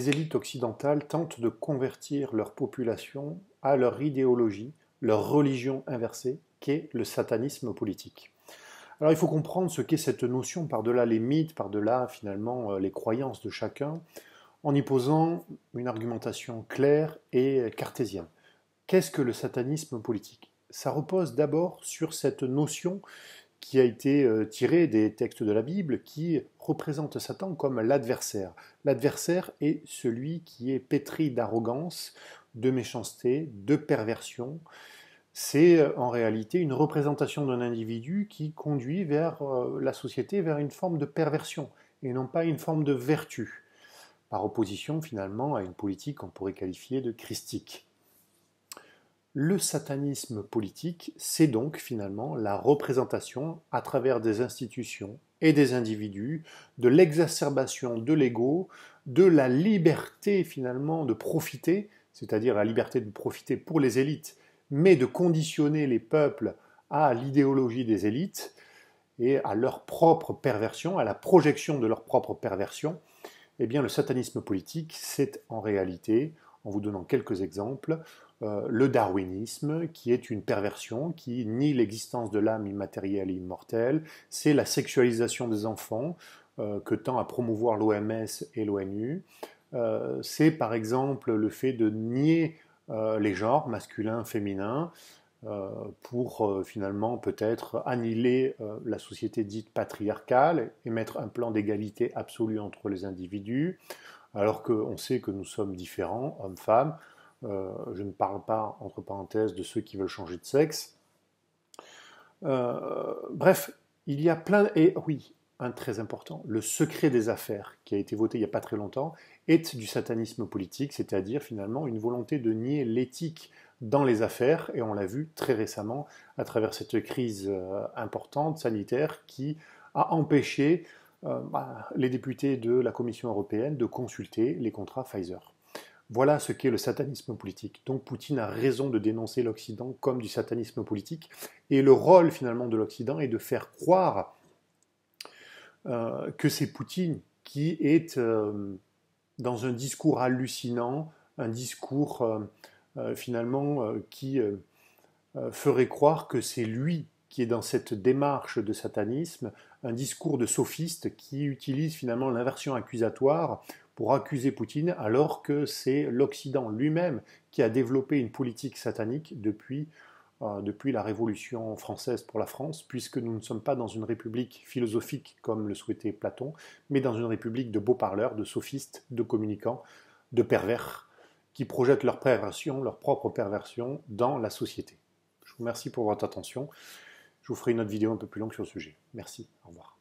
les élites occidentales tentent de convertir leur population à leur idéologie, leur religion inversée, qu'est le satanisme politique. Alors il faut comprendre ce qu'est cette notion par-delà les mythes, par-delà finalement les croyances de chacun, en y posant une argumentation claire et cartésienne. Qu'est-ce que le satanisme politique? Ça repose d'abord sur cette notion qui a été tirée des textes de la Bible, qui représente Satan comme l'adversaire. L'adversaire est celui qui est pétri d'arrogance, de méchanceté, de perversion. C'est en réalité une représentation d'un individu qui conduit vers la société, vers une forme de perversion, et non pas une forme de vertu, par opposition finalement à une politique qu'on pourrait qualifier de christique. Le satanisme politique, c'est donc finalement la représentation à travers des institutions et des individus de l'exacerbation de l'ego, de la liberté finalement de profiter, c'est-à-dire la liberté de profiter pour les élites, mais de conditionner les peuples à l'idéologie des élites et à leur propre perversion, à la projection de leur propre perversion. Eh bien, le satanisme politique, c'est en réalité, en vous donnant quelques exemples, le darwinisme, qui est une perversion, qui nie l'existence de l'âme immatérielle et immortelle, c'est la sexualisation des enfants, que tend à promouvoir l'OMS et l'ONU, c'est par exemple le fait de nier les genres, masculin, féminin, pour finalement peut-être annihiler la société dite patriarcale et mettre un plan d'égalité absolue entre les individus, alors qu'on sait que nous sommes différents, hommes-femmes. Je ne parle pas, entre parenthèses, de ceux qui veulent changer de sexe. Bref, il y a plein... Et oui, un très important, le secret des affaires, qui a été voté il n'y a pas très longtemps, est du satanisme politique, c'est-à-dire finalement une volonté de nier l'éthique dans les affaires, et on l'a vu très récemment à travers cette crise importante, sanitaire, qui a empêché les députés de la Commission européenne de consulter les contrats Pfizer. Voilà ce qu'est le satanisme politique. Donc Poutine a raison de dénoncer l'Occident comme du satanisme politique, et le rôle finalement de l'Occident est de faire croire que c'est Poutine qui est dans un discours hallucinant, un discours finalement qui ferait croire que c'est lui qui est dans cette démarche de satanisme, un discours de sophiste qui utilise finalement l'inversion accusatoire pour accuser Poutine, alors que c'est l'Occident lui-même qui a développé une politique satanique depuis la Révolution française pour la France, puisque nous ne sommes pas dans une république philosophique comme le souhaitait Platon, mais dans une république de beaux parleurs, de sophistes, de communicants, de pervers, qui projettent leur perversion, leur propre perversion dans la société. Je vous remercie pour votre attention. Je vous ferai une autre vidéo un peu plus longue sur le sujet. Merci, au revoir.